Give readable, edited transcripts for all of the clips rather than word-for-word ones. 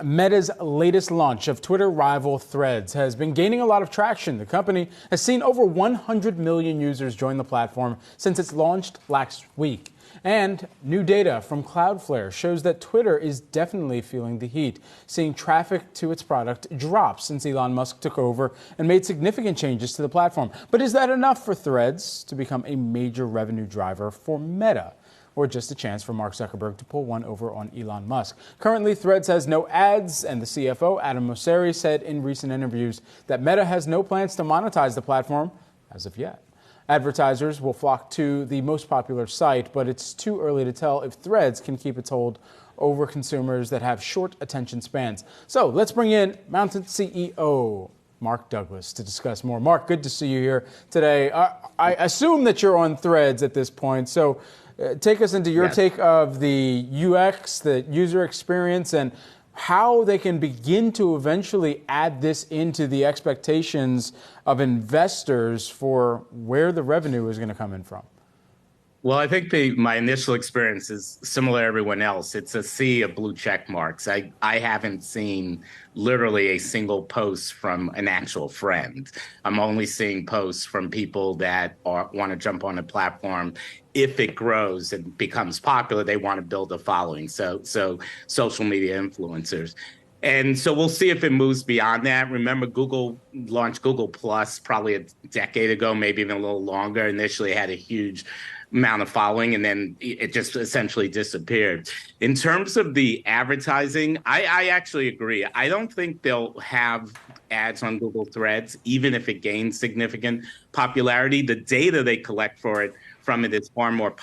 Meta's latest launch of Twitter rival Threads has been gaining a lot of traction. The company has seen over 100 million users join the platform since it's launched last week. And new data from Cloudflare shows that Twitter is definitely feeling the heat, seeing traffic to its product drop since Elon Musk took over and made significant changes to the platform. But is that enough for Threads to become a major revenue driver for Meta? Or just a chance for Mark Zuckerberg to pull one over on Elon Musk? Currently, Threads has no ads, and the CFO, Adam Mosseri, said in recent interviews that Meta has no plans to monetize the platform as of yet. Advertisers will flock to the most popular site, but it's too early to tell if Threads can keep its hold over consumers that have short attention spans. So let's bring in MNTN CEO Mark Douglas to discuss more. Mark, good to see you here today. I assume that you're on Threads at this point, so take us into your take of the UX, the user experience, and how they can begin to eventually add this into the expectations of investors for where the revenue is going to come in from. Well, I think my initial experience is similar to everyone else. It's a sea of blue check marks. I haven't seen literally a single post from an actual friend. I'm only seeing posts from people that want to jump on a platform. If it grows and becomes popular, they want to build a following. So social media influencers. And so we'll see if it moves beyond that. Remember, Google launched Google Plus probably a decade ago, maybe even a little longer. Initially, it had a huge amount of following, and then it just essentially disappeared. In terms of the advertising, I actually agree. I don't think they'll have ads on Google Threads, even if it gains significant popularity. The data they collect from it is far more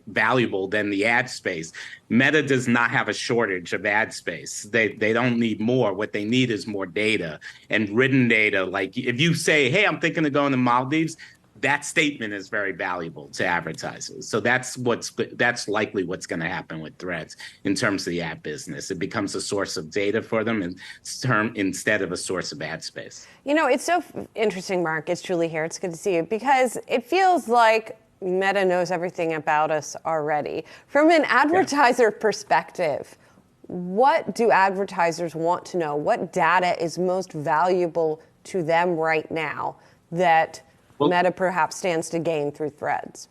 valuable than the ad space. Meta does not have a shortage of ad space. They don't need more. What they need is more data and written data. Like if you say, hey, I'm thinking of going to Maldives, that statement is very valuable to advertisers. So that's likely what's going to happen with Threads in terms of the ad business. It becomes a source of data for them instead of a source of ad space. You know, it's so interesting, Mark. It's Julie here. It's good to see you because it feels like Meta knows everything about us already. From an advertiser perspective, what do advertisers want to know? What data is most valuable to them right now that Meta perhaps stands to gain through Threads?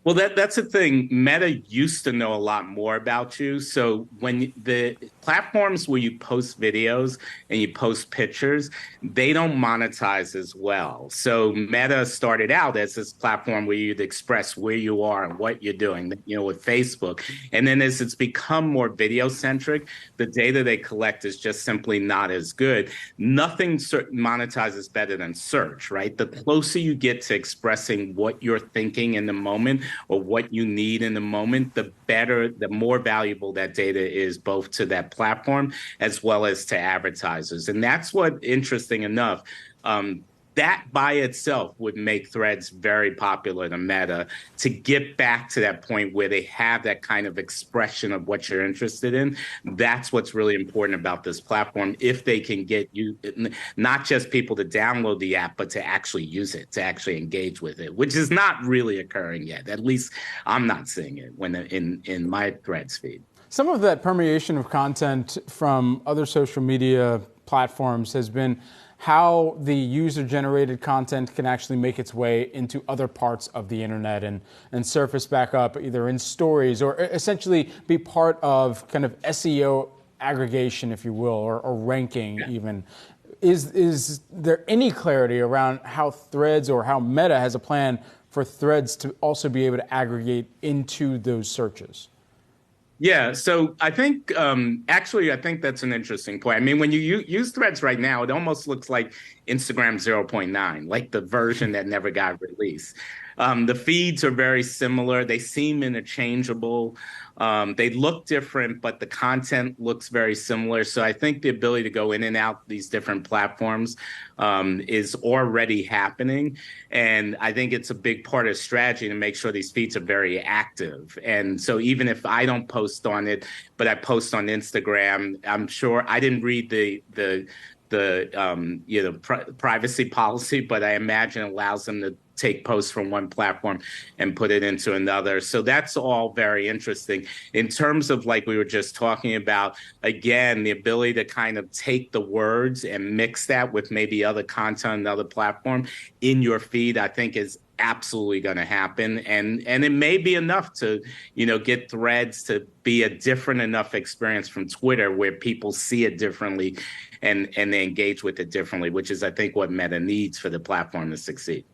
Well, that's the thing. Meta used to know a lot more about you. So when the platforms where you post videos and you post pictures, they don't monetize as well. So Meta started out as this platform where you'd express where you are and what you're doing, with Facebook. And then as it's become more video centric, the data they collect is just simply not as good. Nothing monetizes better than search, right? The closer you get to expressing what you're thinking in the moment, or what you need in the moment, the better, the more valuable that data is both to that platform as well as to advertisers. And that's what, interesting enough, that by itself would make Threads very popular to Meta to get back to that point where they have that kind of expression of what you're interested in. That's what's really important about this platform. If they can get you, not just people to download the app, but to actually use it, to actually engage with it, which is not really occurring yet. At least I'm not seeing it when in my Threads feed. Some of that permeation of content from other social media platforms has been how the user-generated content can actually make its way into other parts of the internet and surface back up either in stories or essentially be part of kind of SEO aggregation, if you will, or ranking even. Is there any clarity around how Threads or how Meta has a plan for Threads to also be able to aggregate into those searches? Yeah, so I think, I think that's an interesting point. I mean, when you use Threads right now, it almost looks like Instagram 0.9, like the version that never got released. The feeds are very similar. They seem interchangeable. They look different, but the content looks very similar. So I think the ability to go in and out these different platforms is already happening. And I think it's a big part of strategy to make sure these feeds are very active. And so even if I don't post on it, but I post on Instagram, I'm sure I didn't read the privacy policy, but I imagine it allows them take posts from one platform and put it into another. So that's all very interesting. In terms of, like we were just talking about, again, the ability to kind of take the words and mix that with maybe other content on another platform in your feed, I think is absolutely going to happen. And it may be enough to, get Threads to be a different enough experience from Twitter where people see it differently and they engage with it differently, which is, I think, what Meta needs for the platform to succeed.